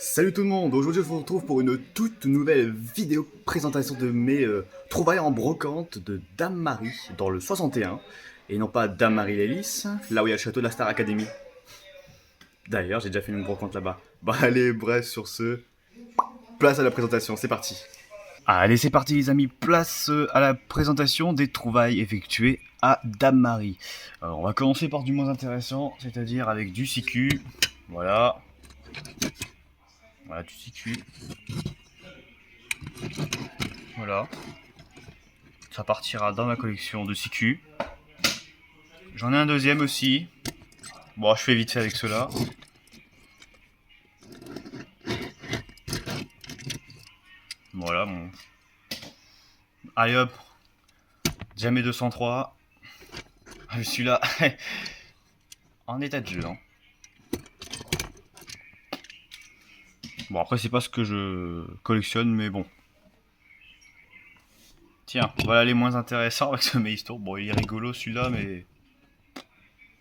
Salut tout le monde, aujourd'hui je vous retrouve pour une toute nouvelle vidéo présentation de mes trouvailles en brocante de Dame Marie dans le 61 et non pas Dame Marie Lélis, là où il y a le château de la Star Academy. D'ailleurs j'ai déjà fait une brocante là-bas. Bah allez, bref, sur ce, place à la présentation, c'est parti. Allez, c'est parti les amis, place à la présentation des trouvailles effectuées à Dame Marie. Alors, on va commencer par du moins intéressant, c'est-à-dire avec du CQ. Voilà. Voilà, du CQ. Voilà. Ça partira dans ma collection de CQ. J'en ai un deuxième aussi. Bon, je fais vite fait avec cela. Voilà, bon. Allez hop. Jamais 203. Je suis là. En état de jeu. Hein. Bon, après, c'est pas ce que je collectionne, mais bon. Tiens, voilà les moins intéressants avec ce Meisto. Bon, il est rigolo celui-là, mais.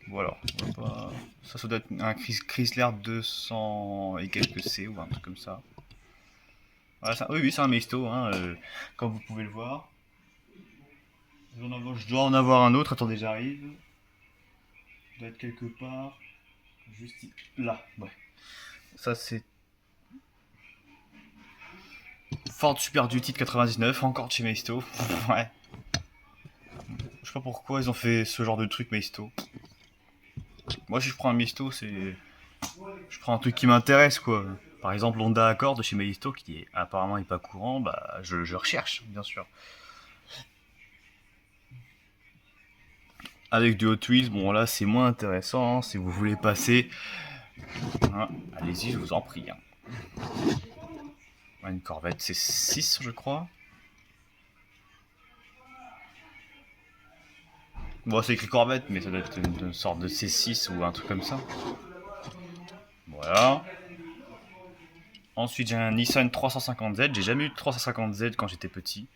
Voilà. Pas... Ça doit être un Chrysler 200 et quelques C ou un truc comme ça. Voilà, ça... Oui, c'est un Meisto, hein, comme vous pouvez le voir. Je dois en avoir un autre, attendez, j'arrive. Il doit être quelque part. Juste là, ouais. Ça, c'est Ford Super Duty de 99, encore de chez Maisto. Ouais. Je sais pas pourquoi ils ont fait ce genre de truc Maisto. Moi, si je prends un Maisto, c'est. Je prends un truc qui m'intéresse, quoi. Par exemple, Honda Accord de chez Maisto, qui est apparemment est pas courant, bah, je recherche, bien sûr. Avec du Hot Wheels, bon là, c'est moins intéressant. Hein, si vous voulez passer, hein, allez-y, je vous en prie. Hein. Une Corvette, c'est 6, je crois. Bon, c'est écrit Corvette, mais ça doit être une sorte de C6 ou un truc comme ça. Voilà. Ensuite, j'ai un Nissan 350Z. J'ai jamais eu de 350Z quand j'étais petit.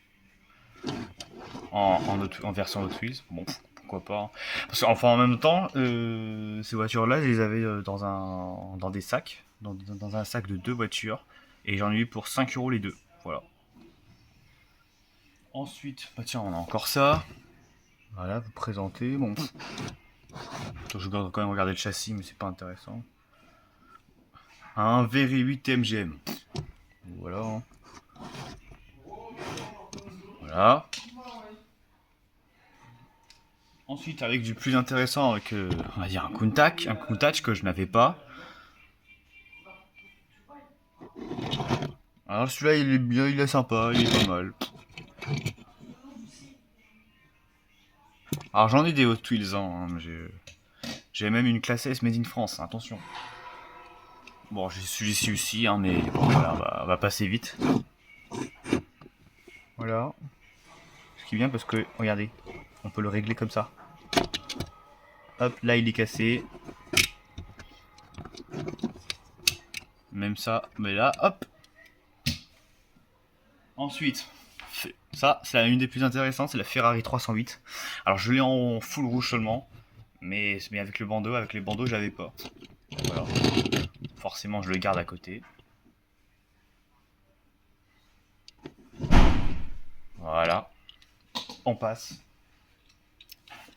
En version Hot Wheels. Bon, pourquoi pas. Parce qu'enfin, en même temps, ces voitures-là, je les avais dans des sacs. Dans un sac de deux voitures. Et j'en ai eu pour 5 € les deux. Voilà. Ensuite, bah tiens, on a encore ça. Voilà, vous présentez. Bon. Je dois quand même regarder le châssis, mais c'est pas intéressant. Un Very 8 MGM. Voilà. Hein. Voilà. Ensuite, avec du plus intéressant, avec on va dire un Countach que je n'avais pas. Alors celui-là, il est bien, il est sympa, il est pas mal. Alors j'en ai des Hot Wheels, hein, j'ai même une classe S Made in France, attention. Bon, j'ai celui-ci aussi, hein, mais bon, voilà, on va passer vite. Voilà. Ce qui est bien parce que, regardez, on peut le régler comme ça. Hop, là il est cassé. Même ça, mais là, hop. Ensuite, ça, c'est une des plus intéressantes, c'est la Ferrari 308. Alors je l'ai en full rouge seulement, mais avec le bandeau, avec les bandeaux, je l'avais pas. Voilà. Forcément, je le garde à côté. Voilà. On passe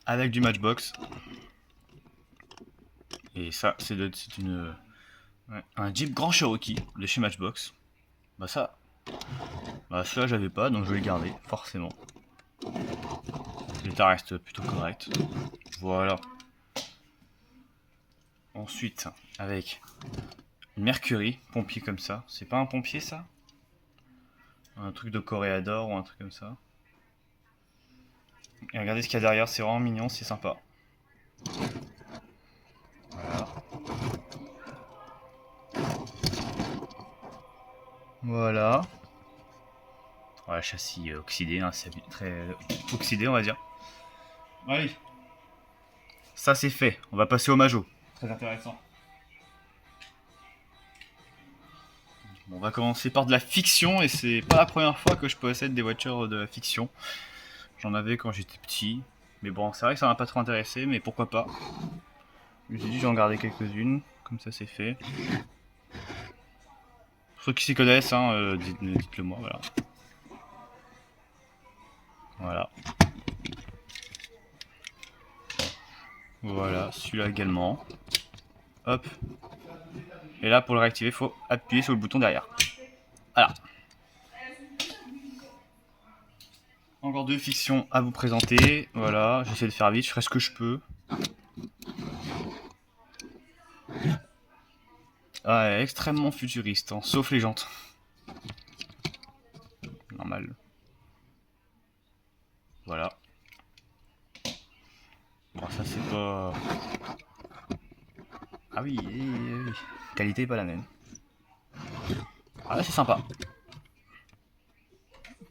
avec du Matchbox. Et ça, c'est un Jeep Grand Cherokee de chez Matchbox. Bah ça, celui-là j'avais pas, donc je vais le garder, forcément. L'état reste plutôt correct. Voilà. Ensuite, avec une Mercury, pompier comme ça. C'est pas un pompier ça? Un truc de Coréador ou un truc comme ça. Et regardez ce qu'il y a derrière, c'est vraiment mignon, c'est sympa. Voilà. Voilà. Voilà, châssis oxydé, hein, c'est très oxydé on va dire. Allez. Ça c'est fait, on va passer au Majo. Très intéressant. Bon, on va commencer par de la fiction et c'est pas la première fois que je possède des voitures de la fiction. J'en avais quand j'étais petit. Mais bon, c'est vrai que ça m'a pas trop intéressé, mais pourquoi pas. Je me suis dit j'en gardais quelques-unes, comme ça c'est fait. Ceux qui s'y connaissent, hein, dites-le moi, voilà. Voilà. Voilà, celui-là également. Hop. Et là, pour le réactiver, il faut appuyer sur le bouton derrière. Voilà. Encore 2 fictions à vous présenter. Voilà, j'essaie de faire vite, je ferai ce que je peux. Ah, extrêmement futuriste, hein, sauf les jantes. Normal. Voilà. Bon, ça c'est pas... Ah oui, oui. Qualité pas la même. Ah là c'est sympa.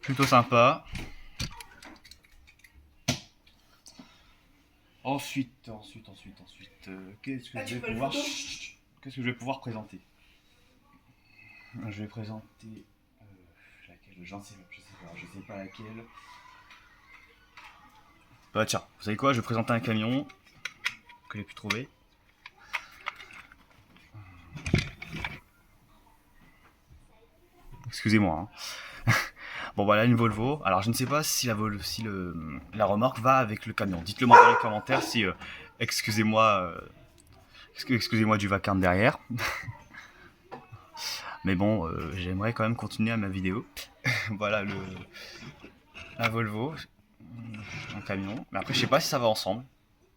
Plutôt sympa. Ensuite, qu'est-ce que je vais pouvoir présenter? Je vais présenter laquelle, je sais pas laquelle. Bah tiens, vous savez quoi, je vais présenter un camion que j'ai pu trouver. Excusez-moi. Hein. Bon voilà une Volvo. Alors je ne sais pas si la remorque va avec le camion. Dites-le moi dans les commentaires si excusez-moi du vacarme derrière. Mais bon, j'aimerais quand même continuer à ma vidéo. Voilà la Volvo, un camion. Mais après je sais pas si ça va ensemble.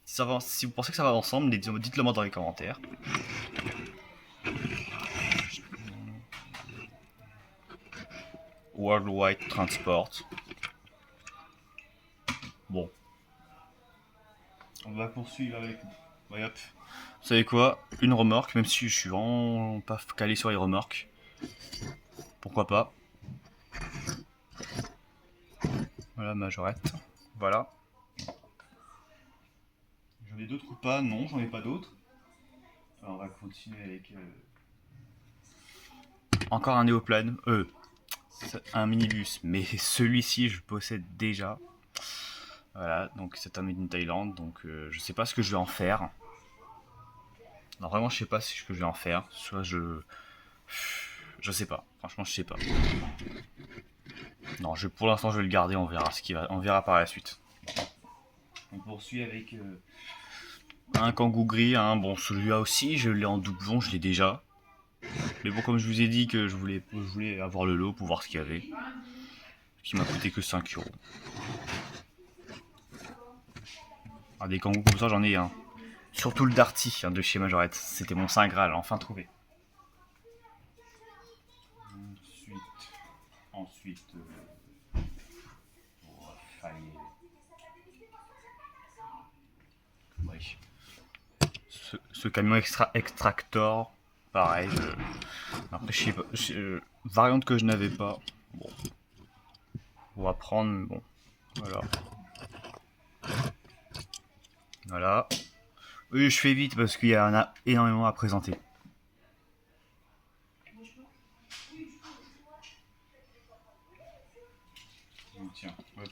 Si vous pensez que ça va ensemble, dites-le moi dans les commentaires. Worldwide Transport. Bon. On va poursuivre avec... Ouais, hop. Vous savez quoi? Une remorque, même si je suis vraiment pas calé sur les remorques. Pourquoi pas? Voilà, majorette. Voilà. J'en ai d'autres ou pas? Non, j'en ai pas d'autres. Alors on va continuer avec... Encore un néoplane. Un minibus. Mais celui-ci, je possède déjà. Voilà, donc c'est un made in Thaïlande. Donc je sais pas ce que je vais en faire. Non, vraiment, je sais pas ce que je vais en faire. Soit je sais pas. Franchement, je sais pas. Non, pour l'instant, je vais le garder. On verra par la suite. On poursuit avec un Kangoo gris. Hein. Bon, celui-là aussi, je l'ai en doublon. Je l'ai déjà. Mais bon, comme je vous ai dit que je voulais avoir le lot pour voir ce qu'il y avait. Qui m'a coûté que 5 €. Ah, des Kangoo comme ça, j'en ai un. Surtout le Darty de chez Majorette. C'était mon Saint Graal, enfin trouvé. Ensuite, oui. Ce camion extractor, pareil. Après, je sais pas, variante que je n'avais pas. Bon, on va prendre. Bon, voilà. Voilà. Oui, je fais vite parce qu'il y en a énormément à présenter. Tiens, hop.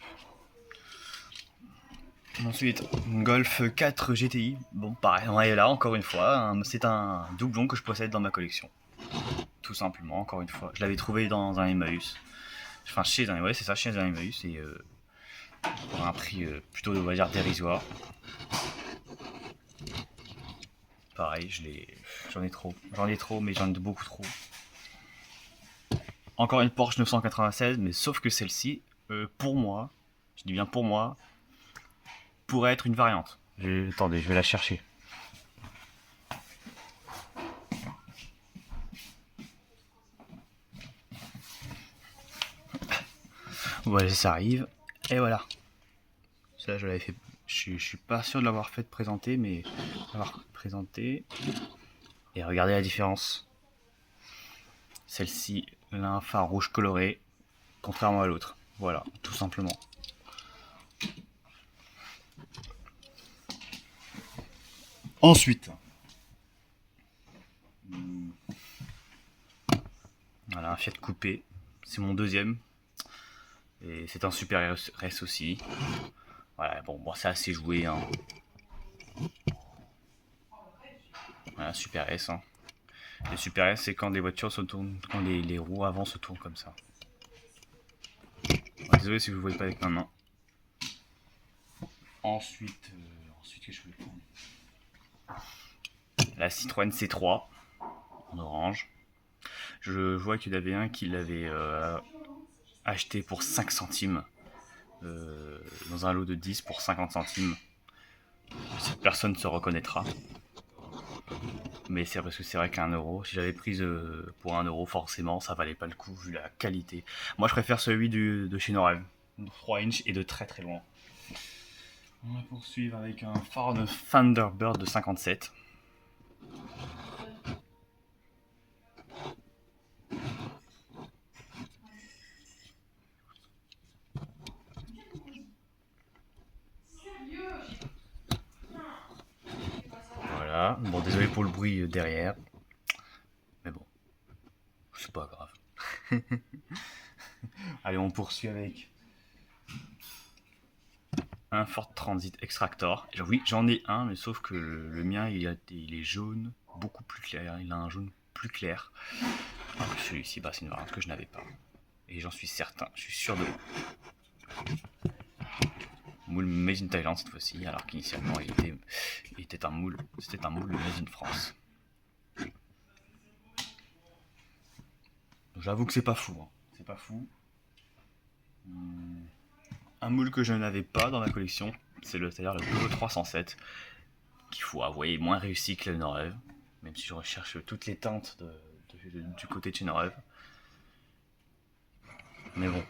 Ensuite, Golf 4 GTI. Bon, pareil, on est là encore une fois. C'est un doublon que je possède dans ma collection. Tout simplement, encore une fois. Je l'avais trouvé dans un Emmaüs. Enfin, chez un Emmaüs. Et pour un prix plutôt, on va dire, dérisoire. Pareil, j'en ai trop, mais j'en ai beaucoup trop. Encore une Porsche 996, mais sauf que celle-ci, pour moi, je dis bien pour moi, pourrait être une variante. Attendez, je vais la chercher. Voilà, ça arrive. Et voilà. Ça, je l'avais fait. Je suis pas sûr de l'avoir fait présenter, mais l'avoir présenté. Et regardez la différence. Celle-ci, elle a un phare rouge coloré, contrairement à l'autre. Voilà, tout simplement. Ensuite, voilà un Fiat Coupé, c'est mon deuxième. Et c'est un Super S aussi. Voilà, bon c'est assez joué. Hein. Voilà, Super S. Hein. Les Super S, c'est quand les voitures se tournent, quand les roues avant se tournent comme ça. Désolé si vous ne voyez pas avec ma main. Ensuite, qu'est-ce que je voulais prendre? La Citroën C3 en orange. Je vois qu'il y en avait un qui l'avait acheté pour 5 centimes dans un lot de 10 pour 50 centimes. Cette personne se reconnaîtra. Mais c'est parce que c'est vrai qu'un euro, si j'avais pris pour 1 euro, forcément ça valait pas le coup vu la qualité. Moi je préfère celui de chez Norel, 3 inch et de très très loin. On va poursuivre avec un Ford Thunderbird de 57. Voilà, bon désolé pour le bruit derrière, mais bon, c'est pas grave. Allez, on poursuit avec un Ford Transit Extractor. Oui, j'en ai un, mais sauf que le mien il est jaune, beaucoup plus clair, il a un jaune plus clair. Alors que celui-ci, bah, c'est une variante que je n'avais pas. Et j'en suis certain, je suis sûr de vous. Moule Made in Thailand cette fois-ci, alors qu'initialement il était un moule, c'était un moule Made in France. J'avoue que c'est pas fou, hein. C'est pas fou. Un moule que je n'avais pas dans ma collection, c'est-à-dire le Peugeot 307, qu'il faut avouer moins réussi que le Norrøve, même si je recherche toutes les teintes du côté de chez Norrøve. Mais bon.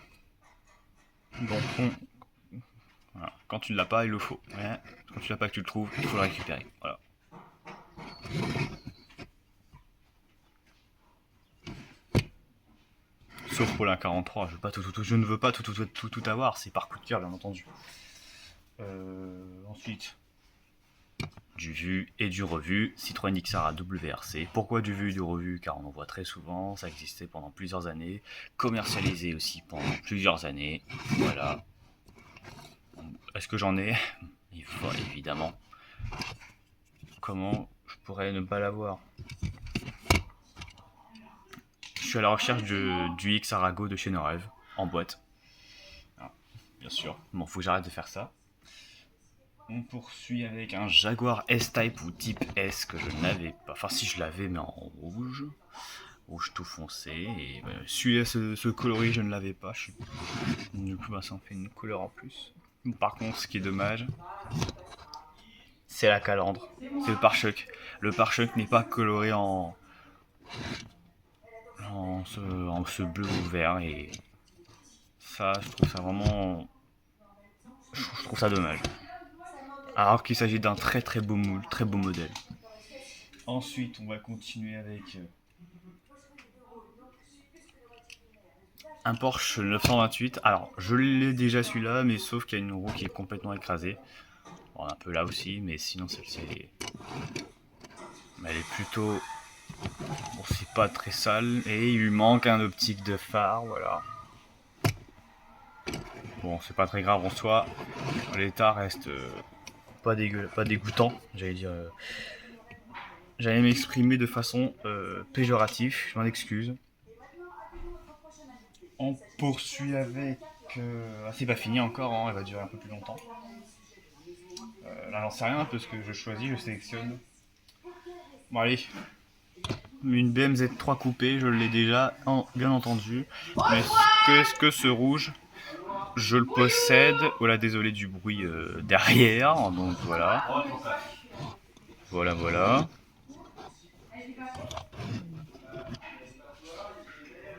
Donc voilà. Quand tu ne l'as pas, il le faut. Ouais. Quand tu l'as pas, que tu le trouves, il faut le récupérer. Voilà. Sauf pour la 43, je ne veux pas tout avoir, c'est par coup de cœur bien entendu. Ensuite, du vu et du revu, Citroën XR WRC. Pourquoi du vu et du revu? Car on en voit très souvent, ça existait pendant plusieurs années, commercialisé aussi pendant plusieurs années. Voilà. Est-ce que j'en ai? Il faut évidemment. Comment je pourrais ne pas l'avoir? Je suis à la recherche du X Arago de chez Norrøve, en boîte. Ah, bien sûr, bon, faut que j'arrête de faire ça. On poursuit avec un Jaguar S-Type ou Type S que je n'avais pas. Enfin, si je l'avais, mais en rouge. Rouge tout foncé. Et celui-là, ce coloris, je ne l'avais pas. Du coup, ça en fait une couleur en plus. Par contre, ce qui est dommage, c'est la calandre. C'est le pare-choc. Le pare-choc n'est pas coloré en ce bleu ou vert. Et ça, je trouve ça vraiment. Je trouve ça dommage. Alors qu'il s'agit d'un très très beau moule, très beau modèle. Ensuite, on va continuer avec un Porsche 928. Alors, je l'ai déjà celui-là, mais sauf qu'il y a une roue qui est complètement écrasée. Bon, un peu là aussi, mais sinon celle-ci, elle est plutôt. Bon, c'est pas très sale. Et il lui manque un optique de phare, voilà. Bon, c'est pas très grave en soi. L'état reste pas dégoûtant, j'allais dire. J'allais m'exprimer de façon péjorative, je m'en excuse. On poursuit avec. Ah, c'est pas fini encore, hein, elle va durer un peu plus longtemps. Là, j'en sais rien parce que je choisis, je sélectionne. Bon, allez. Une BM Z3 coupée, je l'ai déjà, bien entendu. Mais qu'est-ce que ce rouge? Je le possède. Oh là, désolé du bruit derrière. Donc voilà. Voilà.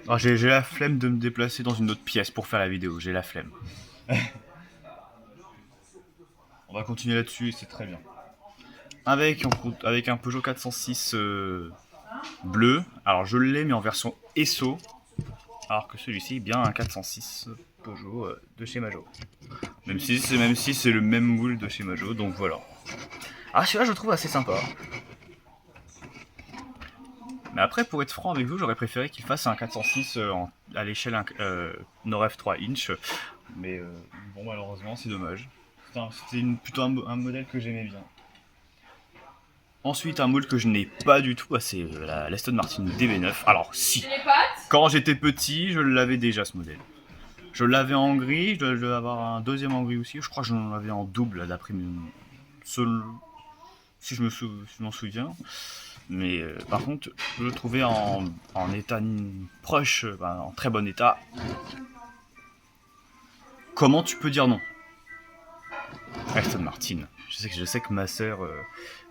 Alors, j'ai la flemme de me déplacer dans une autre pièce pour faire la vidéo. J'ai la flemme. On va continuer là-dessus et c'est très bien. Avec un Peugeot 406 bleu. Alors je l'ai mais en version ESSO. Alors que celui-ci est bien un 406 Peugeot de chez Majo. Même si c'est le même moule de chez Majo, donc voilà. Ah, celui-là je le trouve assez sympa. Mais après, pour être franc avec vous, j'aurais préféré qu'il fasse un 406 à l'échelle Norrøve 3 inch. Mais bon, malheureusement, c'est dommage. C'était plutôt un modèle que j'aimais bien. Ensuite, un modèle que je n'ai pas du tout, c'est l'Aston Martin DB9. Alors, si, quand j'étais petit, je l'avais déjà ce modèle. Je l'avais en gris, je dois avoir un deuxième en gris aussi. Je crois que j'en avais en double, d'après si je m'en souviens. Mais par contre, je le trouvais en état proche, en très bon état. Comment tu peux dire non? Aston Martin. Je sais que ma sœur,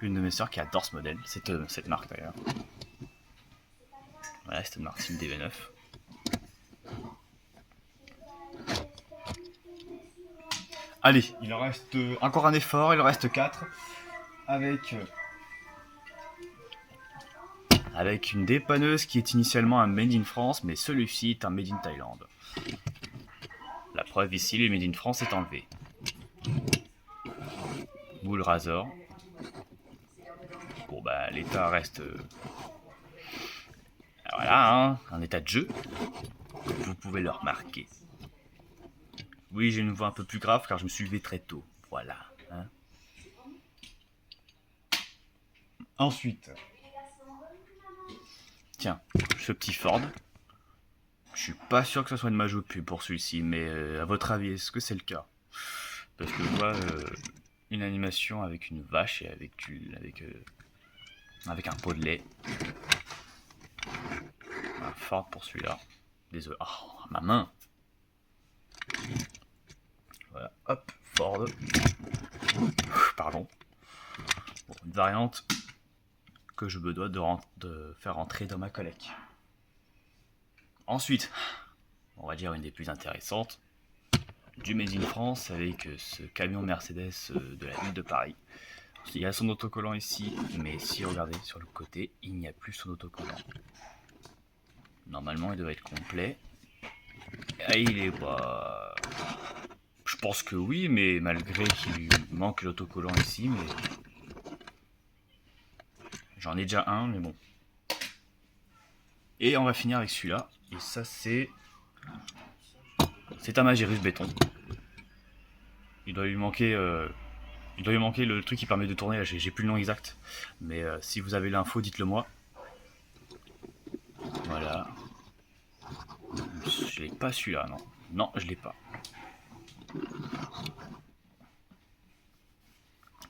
une de mes sœurs qui adore ce modèle, cette marque d'ailleurs. Voilà, Aston Martin DB9. Allez, il en reste encore un effort, il en reste 4. Avec une dépanneuse qui est initialement un Made in France, mais celui-ci est un Made in Thaïlande. La preuve ici, le Made in France est enlevé. Boule Razor. Bon bah l'état reste... voilà, hein, un état de jeu. Vous pouvez le remarquer. Oui, j'ai une voix un peu plus grave car je me suis levé très tôt. Voilà. Hein. Ensuite... Tiens, ce petit Ford. Je suis pas sûr que ce soit une Majo pub pour celui-ci, mais à votre avis, est-ce que c'est le cas? Parce que je vois une animation avec une vache et avec un pot de lait. Un Ford pour celui-là. Désolé. Oh, ma main. Voilà, hop, Ford. Pardon. Bon, une variante que je me dois de faire entrer dans ma collecte. Ensuite, on va dire une des plus intéressantes, du Made in France avec ce camion Mercedes de la ville de Paris. Il y a son autocollant ici, mais si vous regardez sur le côté, il n'y a plus son autocollant. Normalement, il doit être complet. Et il est pas... Je pense que oui, mais malgré qu'il manque l'autocollant ici, mais... J'en ai déjà un, mais bon. Et on va finir avec celui-là. Et ça, c'est un Magirus béton. Il doit lui manquer le truc qui permet de tourner. Là, j'ai plus le nom exact. Mais si vous avez l'info, dites-le moi. Voilà. Je l'ai pas celui-là, non. Non, je l'ai pas.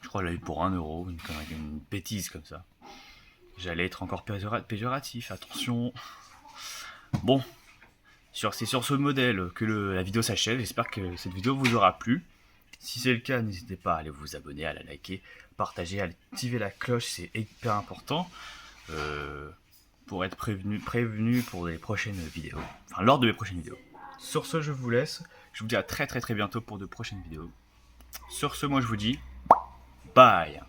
Je crois que je l'ai eu pour 1€, une bêtise comme ça. J'allais être encore péjoratif, attention. Bon, c'est sur ce modèle que la vidéo s'achève. J'espère que cette vidéo vous aura plu. Si c'est le cas, n'hésitez pas à aller vous abonner, à la liker, partager, à activer la cloche, c'est hyper important pour être prévenu pour les prochaines vidéos. Enfin, lors de mes prochaines vidéos. Sur ce, je vous laisse. Je vous dis à très bientôt pour de prochaines vidéos. Sur ce, moi je vous dis bye.